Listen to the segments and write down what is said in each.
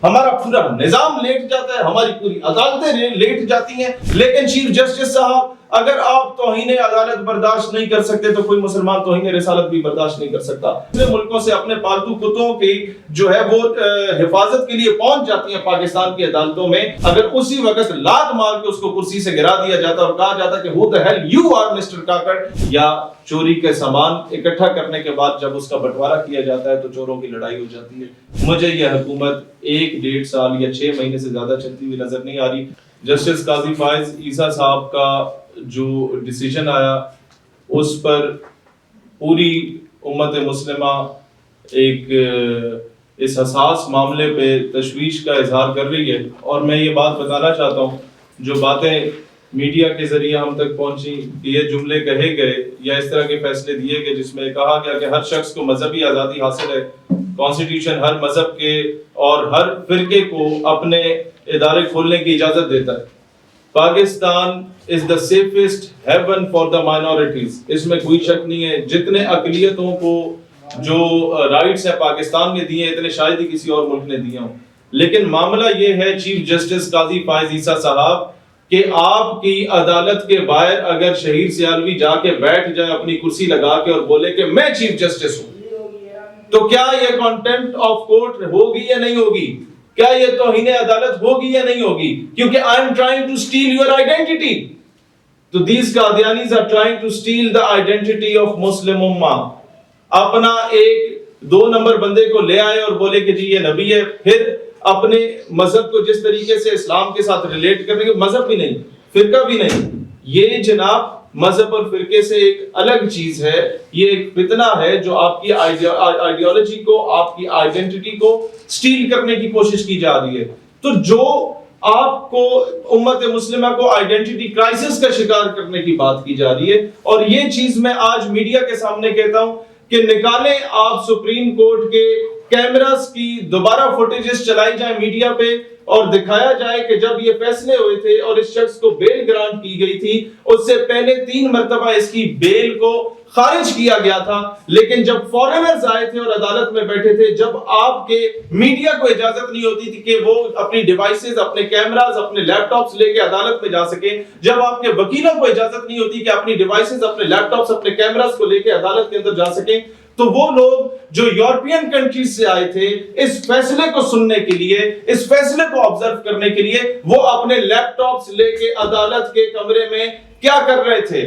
ہمارا پورا نظام لیٹ جاتا ہے، ہماری پوری عدالتیں لیٹ جاتی ہیں، لیکن چیف جسٹس صاحب اگر آپ توہین عدالت برداشت نہیں کر سکتے تو کوئی مسلمان توہین رسالت بھی برداشت نہیں کر سکتا۔ دوسرے ملکوں سے اپنے پالتو کتوں کی جو ہے وہ حفاظت کے لیے پہنچ جاتی ہیں پاکستان کی عدالتوں میں، اگر اسی وقت لات مار کے اس کو کرسی سے گرا دیا جاتا اور کہا جاتا کہ who the hell you are Mr. Kakar, یا چوری کے سامان اکٹھا کرنے کے بعد جب اس کا بٹوارا کیا جاتا ہے تو چوروں کی لڑائی ہو جاتی ہے۔ مجھے یہ حکومت 1-1.5 سال یا 6 مہینے سے زیادہ چلتی ہوئی نظر نہیں آ رہی۔ جسٹس قاضی فائز عیسیٰ صاحب کا جو ڈیسیجن آیا اس پر پوری امت مسلمہ ایک اس حساس معاملے پہ تشویش کا اظہار کر رہی ہے، اور میں یہ بات بتانا چاہتا ہوں جو باتیں میڈیا کے ذریعے ہم تک پہنچی کہ یہ جملے کہے گئے یا اس طرح کے فیصلے دیے گئے جس میں کہا گیا کہ ہر شخص کو مذہبی آزادی حاصل ہے، کانسٹیٹیوشن ہر مذہب کے اور ہر فرقے کو اپنے ادارے کھولنے کی اجازت دیتا ہے، Pakistan is the safest heaven for the minorities، اس میں کوئی شک نہیں ہے۔ جتنے اقلیتوں کو جو رائٹس ہیں پاکستان نے دیے اتنے شاید ہی کسی اور ملک نے دیے ہوں، لیکن معاملہ یہ ہے چیف جسٹس قاضی فائز عیسیٰ صاحب کہ آپ کی عدالت کے باہر اگر شہیر سیالوی جا کے بیٹھ جائے اپنی کرسی لگا کے اور بولے کہ میں چیف جسٹس ہوں، تو کیا یہ کنٹمپٹ آف کورٹ ہوگی یا نہیں ہوگی؟ کیا یہ توہین عدالت ہوگی یا نہیں ہوگی؟ کیونکہ I am trying to steal your identity. تو these قادیانیز are trying to steal the identity of Muslim Ummah. اپنا ایک 2 نمبر بندے کو لے آئے اور بولے کہ جی یہ نبی ہے، پھر اپنے مذہب کو جس طریقے سے اسلام کے ساتھ ریلیٹ کرنے کے، مذہب بھی نہیں، فرقہ بھی نہیں، یہ جناب مذہب اور فرقے سے ایک الگ چیز ہے، یہ ایک فتنہ ہے جو آپ کی آئیڈیالوجی کو، آپ کی آئیڈینٹی کو سٹیل کرنے کی کوشش کی جا رہی ہے۔ تو جو آپ کو امت مسلمہ کو آئیڈینٹی کرائسس کا شکار کرنے کی بات کی جا رہی ہے، اور یہ چیز میں آج میڈیا کے سامنے کہتا ہوں کہ نکالیں آپ سپریم کورٹ کے کیمراز کی دوبارہ فوٹیجز چلائی جائیں میڈیا پہ اور دکھایا جائے کہ جب یہ فیصلے ہوئے تھے اور اس شخص کو بیل گرانٹ کی گئی تھی اس سے پہلے 3 مرتبہ اس کی بیل کو خارج کیا گیا تھا، لیکن جب فورنرز آئے تھے اور عدالت میں بیٹھے تھے، جب آپ کے میڈیا کو اجازت نہیں ہوتی تھی کہ وہ اپنی ڈیوائسز، اپنے کیمراز، اپنے لیپ ٹاپس لے کے عدالت میں جا سکیں، جب آپ کے وکیلوں کو اجازت نہیں ہوتی کہ اپنی ڈیوائسز، اپنے لیپ ٹاپس، اپنے کیمراز کو لے کے عدالت کے اندر جا سکیں، تو وہ لوگ جو یورپین کنٹریز سے آئے تھے اس فیصلے کو سننے کے لیے، اس فیصلے کو آبزرو کرنے کے لیے، وہ اپنے لیپ ٹاپس لے کے عدالت کے کمرے میں کیا کر رہے تھے؟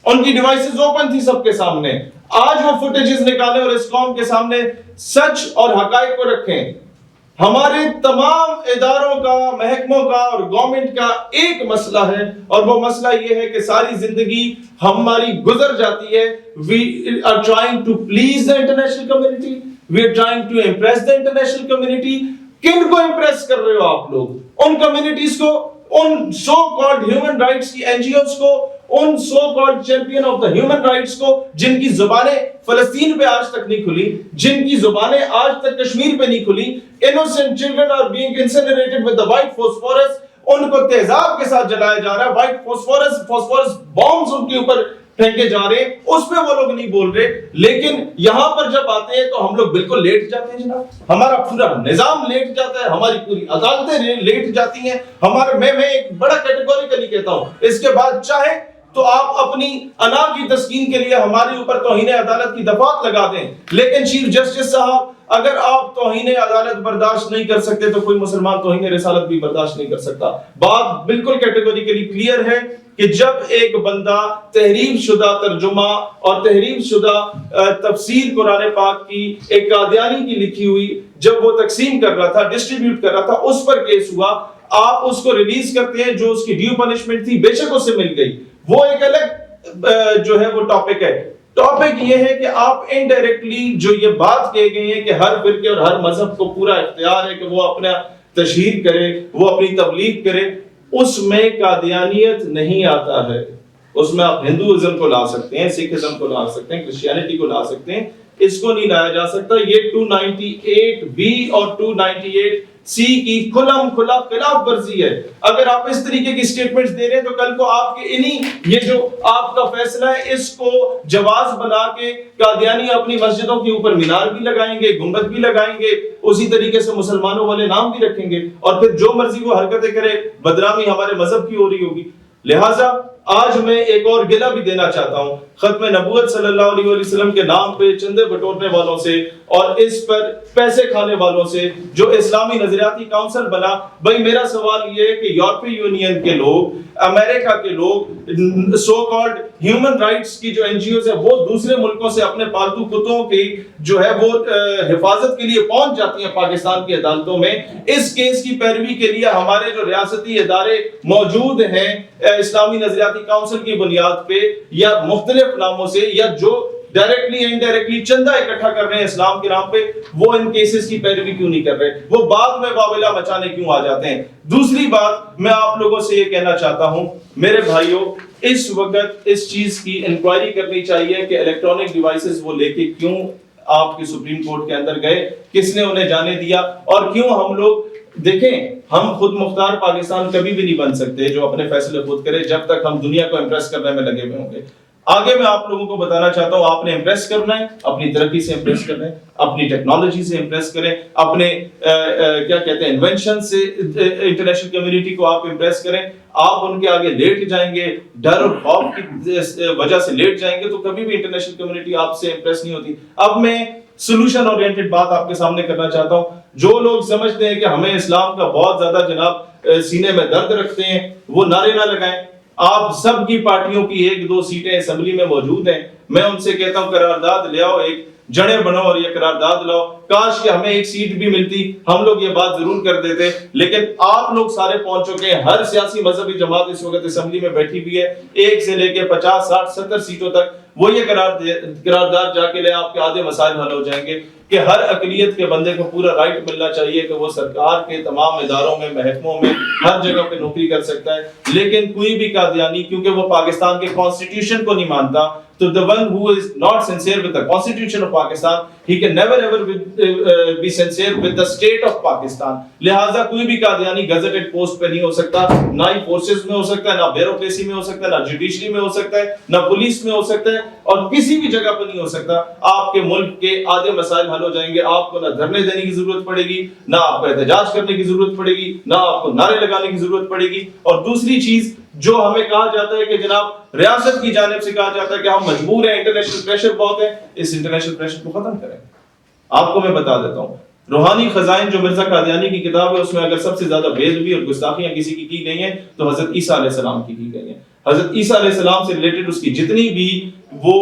ان کی ڈیوائسز اوپن تھی سب کے سامنے۔ آج وہ فوٹیجز نکالیں اور اس قوم کے سامنے سچ اور حقائق کو رکھیں۔ ہمارے تمام اداروں کا، محکموں کا اور گورنمنٹ کا ایک مسئلہ ہے، اور وہ مسئلہ یہ ہے کہ ساری زندگی ہماری گزر جاتی ہے we are trying to please the international community, we are trying to impress the international community۔ کن کو امپریس کر رہے ہو آپ لوگ؟ ان کمیونٹیز کو، ان سو کالڈ ہیومن رائٹس کی این جی اوز کو، ان so called champion of the human rights کو جن کی زبانیں فلسطین پہ آج تک نہیں کھلی، جن کی زبانیں آج تک کشمیر پہ نہیں کھلی، innocent children are being incinerated with the white phosphorus، ان کو تیزاب کے ساتھ جلایا جا رہا ہے، white phosphorus bombs ان کے اوپر پھینکے جا رہے ہیں، اس پہ وہ لوگ نہیں بول رہے، لیکن یہاں پر جب آتے ہیں تو ہم لوگ بالکل لیٹ جاتے ہیں جناب، ہمارا پورا نظام لیٹ جاتا ہے، ہماری پوری عدالتیں لیٹ جاتی ہیں، میں ایک بڑا کیٹیگوریکلی کہتا ہوں، اس کے بعد چاہے تو آپ اپنی انا کی تسکین کے لیے ہمارے اوپر توہین عدالت کی دفعات لگا دیں، لیکن چیف جسٹس صاحب اگر آپ توہین عدالت برداشت نہیں کر سکتے تو کوئی مسلمان توہین رسالت بھی برداشت نہیں کر سکتا۔ بات بالکل کیٹیگوریکلی کلیئر ہے کہ جب ایک بندہ تحریف شدہ ترجمہ اور تحریف شدہ تفسیر قرآن پاک کی ایک قادیانی کی لکھی ہوئی جب وہ تقسیم کر رہا تھا، ڈسٹریبیوٹ کر رہا تھا، اس پر کیس ہوا، آپ اس کو ریلیز کرتے ہیں، جو اس کی ڈیو پنشمنٹ تھی بے شک اس سے مل گئی، وہ ایک الگ جو ہے وہ ٹاپک ہے۔ ٹاپک یہ ہے کہ آپ انڈائریکٹلی جو یہ بات کہے گئے ہیں کہ ہر فرقے اور ہر مذہب کو پورا اختیار ہے کہ وہ اپنا تشہیر کرے، وہ اپنی تبلیغ کرے، اس میں قادیانیت نہیں آتا ہے، اس میں آپ ہندوازم کو لا سکتے ہیں، سکھ ازم کو لا سکتے ہیں، کرسچینٹی کو لا سکتے ہیں، اس کو نہیں لایا جا سکتا. یہ 298B اور 298C کی کھلم کھلا خلاف ورزی ہے. اگر آپ اس طریقے کی سٹیٹمنٹس دے رہے ہیں تو کل کو آپ کے یہ جو آپ کا فیصلہ ہے اس کو جواز بنا کے قادیانی اپنی مسجدوں کے اوپر مینار بھی لگائیں گے, گنبد بھی لگائیں گے, اسی طریقے سے مسلمانوں والے نام بھی رکھیں گے, اور پھر جو مرضی وہ حرکتیں کرے, بدنامی ہمارے مذہب کی ہو رہی ہوگی. لہٰذا آج میں ایک اور گلہ بھی دینا چاہتا ہوں ختم نبوت صلی اللہ علیہ وسلم کے نام پہ چندے بٹورنے والوں سے اور اس پر پیسے کھانے والوں سے جو اسلامی نظریاتی کاؤنسل بنا. بھائی میرا سوال یہ ہے کہ یورپی یونین کے لوگ, امریکہ کے لوگ, سو کالڈ ہیومن رائٹس کی جو این جی اوز ہے وہ دوسرے ملکوں سے اپنے پالتو کتوں کی جو ہے وہ حفاظت کے لیے پہنچ جاتی ہیں پاکستان کی عدالتوں میں. اس کیس کی پیروی کے لیے ہمارے جو ریاستی ادارے موجود ہیں اسلامی نظریاتی کاؤنسل کی بنیاد پہ یا مختلف ناموں سے یا جو ڈائریکٹلی انڈائریکٹلی چندہ اکٹھا کر رہے ہیں اسلام کے نام پہ, وہ ان کیسز کی پیروی کیوں نہیں کر رہے؟ وہ بعد میں واویلا مچانے کیوں آ جاتے ہیں؟ دوسری بات میں آپ لوگوں سے یہ کہنا چاہتا ہوں میرے بھائیوں, اس وقت اس چیز کی انکوائری کرنی چاہیے کہ الیکٹرانک ڈیوائسز وہ لے کے کیوں آپ کی سپریم کورٹ کے اندر گئے, کس نے انہیں جانے دیا, اور کیوں ہم لوگ دیکھیں ہم خود مختار پاکستان کبھی بھی نہیں بن سکتے جو اپنے فیصلے خود کرے جب تک ہم دنیا کو امپریس کرنے میں لگے ہوئے ہوں گے. آگے میں آپ لوگوں کو بتانا چاہتا ہوں آپ نے امپریس کرنا ہے, اپنی ترقی سے امپریس کرنا ہے, اپنی ٹیکنالوجی سے امپریس کریں, اپنے کیا کہتے ہیں انوینشن سے انٹرنیشنل کمیونٹی کو آپ امپریس کریں. آپ ان کے آگے لیٹ جائیں گے, ڈر اور خوف کی وجہ سے لیٹ جائیں گے تو کبھی بھی انٹرنیشنل کمیونٹی آپ سے امپریس نہیں ہوتی. اب میں سولوشن اورینٹڈ بات آپ کے سامنے کرنا چاہتا ہوں. جو لوگ سمجھتے ہیں کہ ہمیں اسلام کا بہت زیادہ جناب سینے میں درد رکھتے ہیں وہ نعرے نہ لگائیں. آپ سب کی پارٹیوں کی 1-2 سیٹیں اسمبلی میں موجود ہیں, میں ان سے کہتا ہوں قرارداد لے آؤ, ایک جڑیں بنو اور یہ قرارداد لاؤ. کاش کہ ہمیں ایک سیٹ بھی ملتی, ہم لوگ یہ بات ضرور کر دیتے, لیکن آپ لوگ سارے پہنچ چکے ہیں. ہر سیاسی مذہبی جماعت اس وقت اسمبلی میں بیٹھی ہوئی ہے, 1 سے لے کے 50, 60, 70 سیٹوں تک. وہ یہ قرارداد جا کے لے آپ کے آدھے مسائل حل ہو جائیں گے کہ ہر اقلیت کے بندے کو پورا رائٹ ملنا چاہیے کہ وہ سرکار کے تمام اداروں میں, محکموں میں, ہر جگہ پہ نوکری کر سکتا ہے. لیکن کوئی بھی قادیانی کیونکہ وہ پاکستان کے کانسٹیٹیوشن کو نہیں مانتا, تو the one who is not sincere with the constitution of Pakistan, he can never ever be sincere with the state of Pakistan. لہٰذا کوئی بھی قادیانی گزٹڈ پوسٹ پہ نہیں ہو سکتا, نہ ہی فورسز میں ہو سکتا ہے, نہ بیوروکریسی میں ہو سکتا ہے, نہ جوڈیشری میں ہو سکتا ہے, نہ پولیس میں ہو سکتا ہے, اور کسی بھی جگہ پہ نہیں ہو سکتا. آپ کے ملک کے آدھے مسائل حل ہو جائیں گے. آپ کو نہ دھرنے دینے کی ضرورت پڑے گی, نہ آپ کو احتجاج کرنے کی ضرورت پڑے گی, نہ آپ کو نعرے لگانے کی ضرورت پڑے گی. اور دوسری چیز جو ہمیں کہا جاتا ہے کہ جناب ریاست کی جانب سے کہا جاتا ہے کہ ہم مجبور ہیں, انٹرنیشنل پریشر بہت ہے, اس انٹرنیشنل پریشر کو ختم کریں. آپ کو میں بتا دیتا ہوں روحانی خزائن جو مرزا قادیانی کی کتاب ہے, اس میں اگر سب سے زیادہ بے ادبی اور گستاخیاں کسی کی گئی ہیں تو حضرت عیسیٰ علیہ السلام کی گئی ہیں. حضرت عیسیٰ علیہ السلام سے ریلیٹڈ اس کی جتنی بھی وہ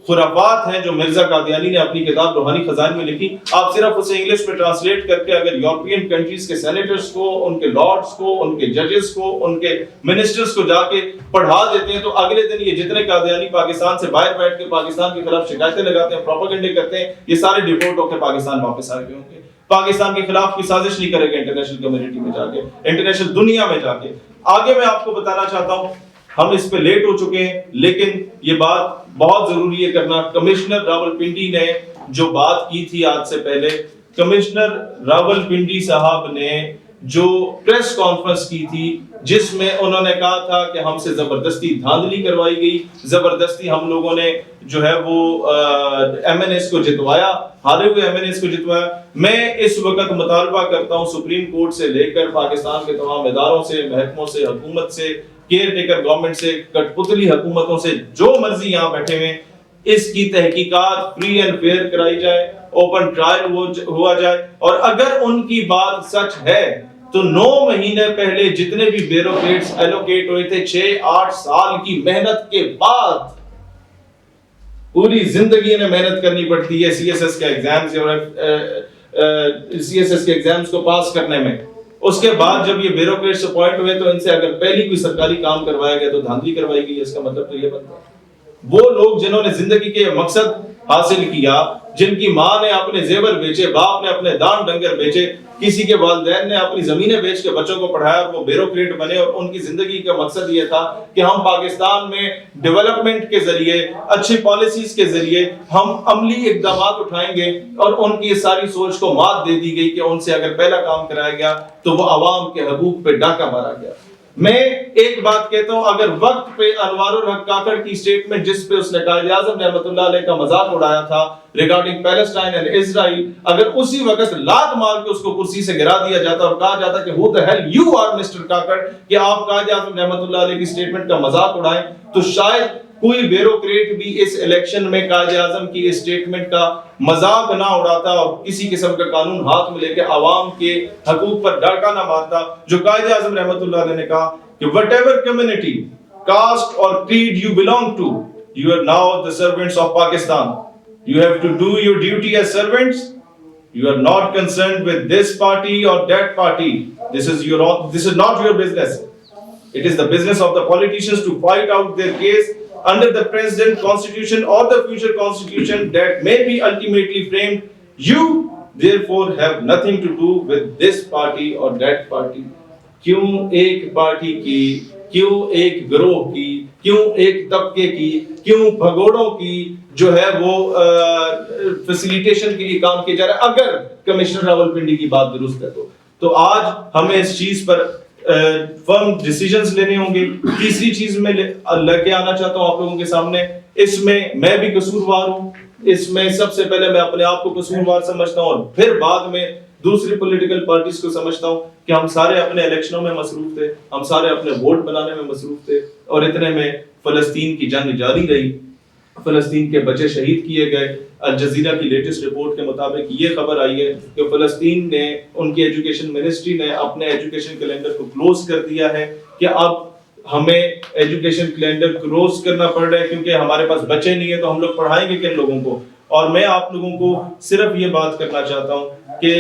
خرافات ہیں جو مرزا قادیانی نے اپنی کتاب روحانی خزائن میں لکھی, آپ صرف اسے انگلش میں ٹرانسلیٹ کر کے اگر یورپین کنٹریز کے سینیٹرز کو, ان کے لارڈز کو, ان کے ججز کو, ان کے منسٹرز کو جا کے پڑھا دیتے ہیں تو اگلے دن یہ جتنے قادیانی پاکستان سے باہر بیٹھ کے پاکستان کے خلاف شکایتیں لگاتے ہیں, پروپیگنڈے کرتے ہیں, یہ سارے ڈیپورٹ ہو کے پاکستان واپس آ گئے ہوں گے. پاکستان کے خلاف کی سازش نہیں کرے گا انٹرنیشنل کمیونٹی میں جا کے, انٹرنیشنل دنیا میں جا کے. آگے میں آپ کو بتانا چاہتا ہوں ہم اس پہ لیٹ ہو چکے ہیں, لیکن یہ بات بہت ضروری ہے کرنا. کمشنر راولپنڈی نے جو بات کی تھی آج سے پہلے, کمشنر راولپنڈی صاحب نے جو پریس کانفرنس کی تھی جس میں انہوں نے کہا تھا کہ ہم سے زبردستی دھاندلی کروائی گئی, زبردستی ہم لوگوں نے جو ہے وہ ایم این ایس کو جتوایا, ہارے ہوئے ایم این ایس کو جتوایا. میں اس وقت مطالبہ کرتا ہوں سپریم کورٹ سے لے کر پاکستان کے تمام اداروں سے, محکموں سے, حکومت سے, کیئر ٹیکر گورنمنٹ سے, کٹ پتلی حکومتوں سے, جو مرضی یہاں بیٹھے ہوئے, اس کی تحقیقات فری اینڈ فیئر کرائی جائے, اوپن ٹرائل ہوا جائے. اور اگر ان کی بات سچ ہے تو 9 مہینے پہلے جتنے بھی بیوروکریٹس ایلوکیٹ ہوئے تھے 6-8 سال کی محنت کے بعد, پوری زندگی نے محنت کرنی پڑتی ہے سی ایس ایس کے ایگزامز اور سی ایس ایس کے ایگزامز کو پاس کرنے میں. اس کے بعد جب یہ بیوروکریٹس اپوائنٹ ہوئے تو ان سے اگر پہلی کوئی سرکاری کام کروایا گیا تو دھاندلی کروائی گئی. اس کا مطلب تو یہ بنتا ہے وہ لوگ جنہوں نے زندگی کے مقصد حاصل کیا، جن کی ماں نے اپنے زیور بیچے، باپ نے اپنے دان ڈنگر بیچے، کسی کے والدین نے اپنی زمینیں بیچ کے بچوں کو پڑھایا اور وہ بیوروکریٹ بنے، اور ان کی زندگی کا مقصد یہ تھا کہ ہم پاکستان میں ڈیولپمنٹ کے ذریعے، اچھی پالیسیز کے ذریعے ہم عملی اقدامات اٹھائیں گے، اور ان کی ساری سوچ کو مات دے دی گئی کہ ان سے اگر پہلا کام کرایا گیا تو وہ عوام کے حقوق پہ ڈاکہ مارا گیا۔ میں ایک بات کہتا ہوں، اگر وقت پہ انوار الحق کاکڑ کی سٹیٹمنٹ جس پہ اس نے قائد اعظم رحمۃ اللہ علیہ کا مذاق اڑایا تھا ریگارڈنگ پیلسٹائن اینڈ اسرائیل، اگر اسی وقت لات مار کے اس کو کرسی سے گرا دیا جاتا اور کہا جاتا کہ who the hell you are Mr. Kakar کہ آپ قائد اعظم رحمۃ اللہ علیہ کی سٹیٹمنٹ کا مذاق اڑائیں، تو شاید کوئی بیوروکریٹ بھی اس الیکشن میں قائد اعظم کی اس سٹیٹمنٹ کا مذاق نہ اڑاتا اور کسی قسم کا قانون ہاتھ میں لے کے عوام کے حقوق پر ڈاکہ نہ مارتا، جو قائد اعظم رحمۃ اللہ علیہ نے کہا کہ whatever community, caste or creed you belong to, you are now the servants of Pakistan. You have to do your duty as servants. You are not concerned with this party or that party. This is not your business. It is the business of the politicians to fight out their case under the present constitution or the future constitution that may be ultimately framed. You therefore have nothing to do with this party or that party. کیوں ایک party کی، کیوں ایک گروہ کی، کیوں ایک طبقے کی، کیوں بھگوڑوں کی جو ہے وہ فیسیلیٹیشن کے لیے کام کیا جا رہا ہے؟ اگر کمشنر راولپنڈی کی بات درست ہے تو آج ہمیں اس چیز پر فرم ڈیسیجنز لینے ہوں گے۔ تیسری چیز میں لے کے آنا چاہتا ہوں آپ لوگوں کے سامنے، اس میں بھی قصوروار ہوں، اس میں سب سے پہلے میں اپنے آپ کو قصوروار سمجھتا ہوں اور پھر بعد میں دوسری پولیٹیکل پارٹیز کو سمجھتا ہوں کہ ہم سارے اپنے الیکشنوں میں مصروف تھے، ہم سارے اپنے ووٹ بنانے میں مصروف تھے، اور اتنے میں فلسطین کی جنگ جاری رہی، فلسطین کے بچے شہید کیے گئے۔ الجزیرہ کی لیٹسٹ رپورٹ کے مطابق یہ خبر آئی ہے کہ فلسطین نے، ان کی ایجوکیشن منسٹری نے اپنے ایجوکیشن کیلنڈر کو کلوز کر دیا ہے کہ اب ہمیں ایجوکیشن کیلنڈر کلوز کرنا پڑ رہا ہے کیونکہ ہمارے پاس بچے نہیں ہیں، تو ہم لوگ پڑھائیں گے کن لوگوں کو؟ اور میں آپ لوگوں کو صرف یہ بات کرنا چاہتا ہوں کہ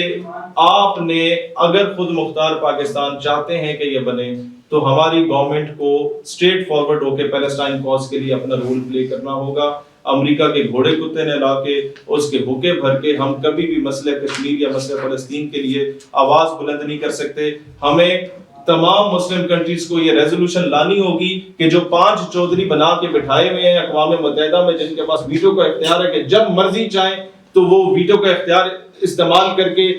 آپ نے اگر خود مختار پاکستان چاہتے ہیں کہ یہ بنے تو ہماری گورنمنٹ کو اسٹریٹ فارورڈ ہو کے پیلسٹائن کاز کے لیے اپنا رول پلے کرنا ہوگا۔ امریکہ کے گھوڑے کتے نے لا کے، اس کے بھوکے بھر کے ہم کبھی بھی مسئلہ کشمیر یا مسئلہ فلسطین کے لیے آواز بلند نہیں کر سکتے۔ ہمیں تمام مسلم کنٹریز کو یہ ریزولوشن لانی ہوگی کہ جو 5 چودھری بنا کے بٹھائے ہوئے ہیں اقوام متحدہ میں، جن کے پاس ویٹو کا اختیار ہے کہ جب مرضی چاہیں تو وہ ویٹو کا اختیار استعمال کر کے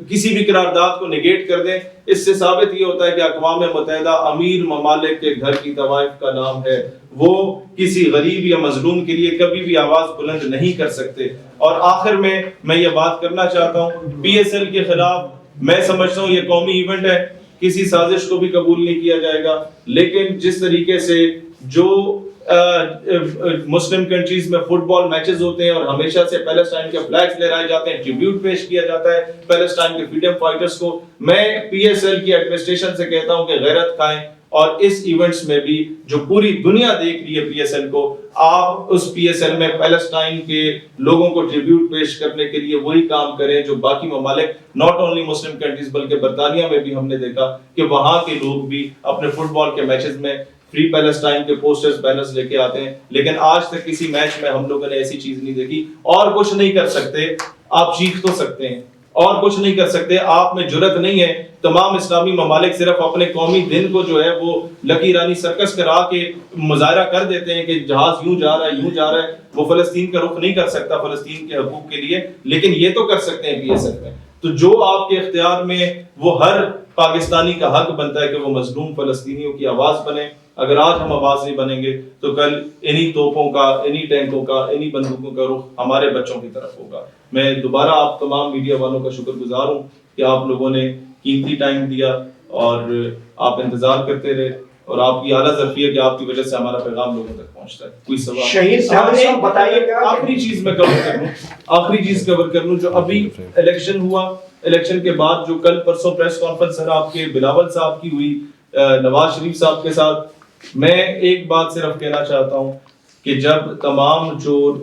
کسی بھی قرارداد کو نیگیٹ کر دیں۔ اس سے ثابت یہ ہوتا ہے کہ اقوام متحدہ امیر ممالک کے گھر کی طوائف کا نام ہے، وہ کسی غریب یا مظلوم کے لیے کبھی بھی آواز بلند نہیں کر سکتے۔ اور آخر میں یہ بات کرنا چاہتا ہوں، پی ایس ایل کے خلاف میں سمجھتا ہوں یہ قومی ایونٹ ہے، کسی سازش کو بھی قبول نہیں کیا جائے گا، لیکن جس طریقے سے جو مسلم کنٹریز میں فٹ بال میچز ہوتے ہیں اور ہمیشہ سے پیلسٹائن کے فلیگز لہرائے جاتے ہیں، ٹریبیوٹ پیش کیا جاتا ہے پیلسٹائن کے فریڈم فائٹرز کو، میں پی ایس ایل کی ایڈمنسٹریشن سے کہتا ہوں کہ غیرت کھائیں اور اس ایونٹس میں بھی جو پوری دنیا دیکھ رہی ہے پی ایس ایل کو، آپ اس پی ایس ایل میں پیلسٹائن کے لوگوں کو ٹریبیوٹ پیش کرنے کے لیے وہی کام کریں جو باقی ممالک، ناٹ اونلی مسلم کنٹریز بلکہ برطانیہ میں بھی ہم نے دیکھا کہ وہاں کے لوگ بھی اپنے فٹ بال کے میچز میں فری پیلسٹائن کے پوسٹرز بینرز لے کے آتے ہیں، لیکن آج تک کسی میچ میں ہم لوگوں نے ایسی چیز نہیں دیکھی۔ اور کچھ نہیں کر سکتے، آپ چیخ تو سکتے ہیں، اور کچھ نہیں کر سکتے، آپ میں جرت نہیں ہے۔ تمام اسلامی ممالک صرف اپنے قومی دن کو جو ہے وہ لکی رانی سرکس کرا کے مظاہرہ کر دیتے ہیں کہ جہاز یوں جا رہا ہے یوں جا رہا ہے، وہ فلسطین کا رخ نہیں کر سکتا فلسطین کے حقوق کے لیے، لیکن یہ تو کر سکتے ہیں پی ایس ایل میں۔ تو جو آپ کے اختیار میں، وہ ہر پاکستانی کا حق بنتا ہے کہ وہ مظلوم فلسطینیوں کی آواز بنے۔ اگر آج ہم آواز نہیں بنیں گے تو کل انہی توپوں کا، انہی ٹینکوں کا، انہی بندوقوں کا رخ ہمارے بچوں کی طرف ہوگا۔ میں دوبارہ آپ تمام میڈیا والوں کا شکر گزار ہوں کہ آپ لوگوں نے قیمتی ٹائم دیا اور آپ انتظار کرتے رہے، اور آپ کی اعلیٰ ظرفیت کہ آپ کی وجہ سے ہمارا پیغام لوگوں تک پہنچتا ہے۔ کوئی سوال؟ شہید صاحب بتائیے گا۔ آخری چیز میں کور کر لوں جو ابھی الیکشن ہوا، الیکشن کے بعد جو کل پرسوں پریس کانفرنس سر آپ کے بلاول صاحب کی ہوئی نواز شریف صاحب کے ساتھ، میں ایک بات صرف کہنا چاہتا ہوں کہ جب تمام چور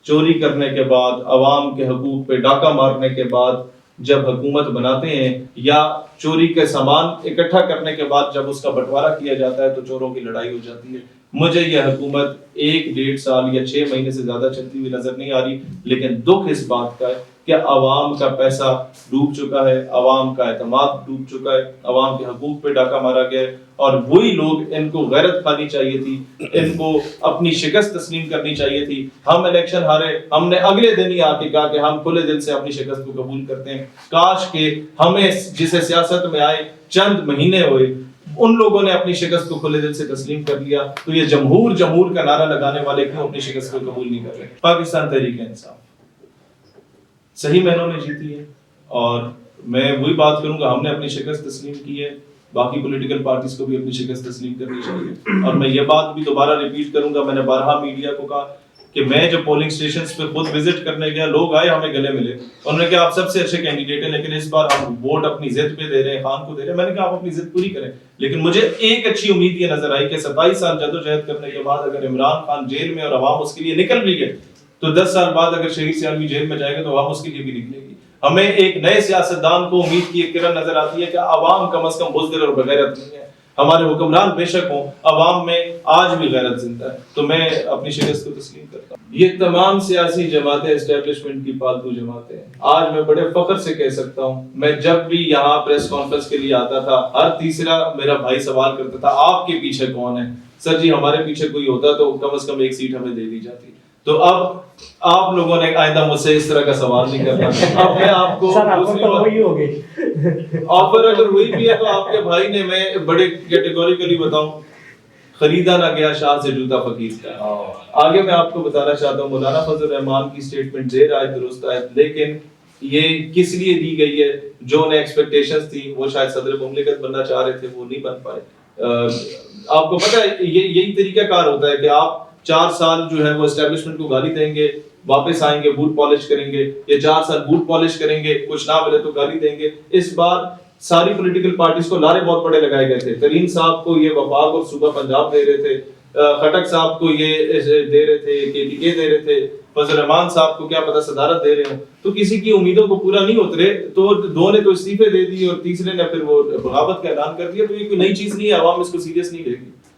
چوری کرنے کے بعد، عوام کے حقوق پہ ڈاکہ مارنے کے بعد جب حکومت بناتے ہیں، یا چوری کے سامان اکٹھا کرنے کے بعد جب اس کا بٹوارا کیا جاتا ہے، تو چوروں کی لڑائی ہو جاتی ہے۔ مجھے یہ حکومت 1-1.5 سال یا 6 مہینے سے زیادہ چلتی ہوئی نظر نہیں آ رہی، لیکن دکھ اس بات کا ہے کہ عوام کا پیسہ ڈوب چکا ہے، عوام کا اعتماد ڈوب چکا ہے، عوام کے حقوق پہ ڈاکہ مارا گیا ہے، اور وہی لوگ، ان کو غیرت کھانی چاہیے تھی، ان کو اپنی شکست تسلیم کرنی چاہیے تھی۔ ہم الیکشن ہارے، ہم نے اگلے دن ہی آ کے کہا کہ ہم کھلے دل سے اپنی شکست کو قبول کرتے ہیں۔ کاش کہ ہمیں جسے سیاست میں آئے چند مہینے ہوئے، ان لوگوں نے اپنی شکست کو کھلے دل سے تسلیم کر لیا، تو یہ جمہور جمہور کا نعرہ لگانے والے کیوں اپنی شکست کو قبول نہیں کر رہے؟ پاکستان تحریک انصاف صحیح معنوں میں جیتی ہے، اور میں وہی بات کروں گا، ہم نے اپنی شکست تسلیم کی ہے، باقی پولیٹیکل پارٹیز کو بھی اپنی شکست تسلیم کرنی چاہیے۔ اور میں یہ بات بھی دوبارہ ریپیٹ کروں گا، میں نے بارہا میڈیا کو کہا کہ میں جب پولنگ سٹیشنز پہ خود وزٹ کرنے گیا، لوگ آئے ہمیں گلے ملے، انہوں نے کہا آپ سب سے اچھے کینڈیڈیٹ ہیں، لیکن اس بار ہم ووٹ اپنی ضد پہ دے رہے ہیں، خان کو دے رہے ہیں۔ میں نے کہا آپ اپنی ضد پوری کریں، لیکن مجھے ایک اچھی امید یہ نظر آئی کہ 27 سال جدوجہد کرنے کے بعد اگر عمران خان جیل میں اور عوام اس کے لیے نکل رہی ہے، تو 10 سال بعد اگر شہید سیالوی جیل میں جائے گا تو عوام اس کے لیے بھی نکلے گی۔ ہمیں ایک نئے سیاستدان کو امید کی ایک کرن نظر آتی ہے کہ عوام کم از کم بزدل اور بغیرت نہیں ہے، ہمارے حکمران بے شک ہوں، عوام میں آج بھی غیرت زندہ ہے، تو میں اپنی شکست کو تسلیم کرتا ہوں۔ یہ تمام سیاسی جماعتیں اسٹیبلشمنٹ کی پالتو جماعتیں ہیں۔ آج میں بڑے فخر سے کہہ سکتا ہوں، میں جب بھی یہاں پریس کانفرنس کے لیے آتا تھا، ہر تیسرا میرا بھائی سوال کرتا تھا آپ کے پیچھے کون ہے؟ سر جی ہمارے پیچھے کوئی ہوتا تو کم از کم ایک سیٹ ہمیں دے دی جاتی۔ تو اب آپ لوگوں نے آئندہ مجھ سے اس طرح کا سوال نہیں کرنا۔ اب میں آپ کو آفر اگر ہوئی بھی ہے تو آپ کے بھائی نے، میں بڑے کیٹیگوریکلی بتاؤں، خریدا نہ گیا شاہ سے جوتا فقیر کا۔ آگے میں آپ کو بتانا چاہتا ہوں، مولانا فضل الرحمان کی سٹیٹمنٹ دیر آئے درست آئے، لیکن یہ کس لیے دی گئی ہے؟ جو انہیں ایکسپیکٹیشنز تھی، وہ شاید صدر مملکت بننا چاہ رہے تھے، وہ نہیں بن پائے۔ آپ کو پتہ ہے یہی طریقہ کار ہوتا ہے کہ آپ 4 سال جو ہے وہ اسٹیبلشمنٹ کو گالی دیں گے، واپس آئیں گے بوٹ پالش کریں گے، یا 4 سال بوٹ پالش کریں گے، کچھ نہ ملے تو گالی دیں گے۔ اس بار ساری پولیٹیکل پارٹیز کو لارے بہت بڑے لگائے گئے تھے۔ ترین صاحب کو یہ وفاق اور صوبہ پنجاب دے رہے تھے، خٹک صاحب کو یہ دے رہے تھے، KTK دے رہے تھے، فضل الرحمان صاحب کو کیا پتہ صدارت دے رہے ہوں۔ تو کسی کی امیدوں کو پورا نہیں اترے، تو 2 نے تو استعفے دے دی اور تیسرے نے پھر وہ بغاوت کا اعلان کر دیا۔ تو یہ کوئی نئی چیز نہیں ہے، عوام اس کو سیریس نہیں لے گی۔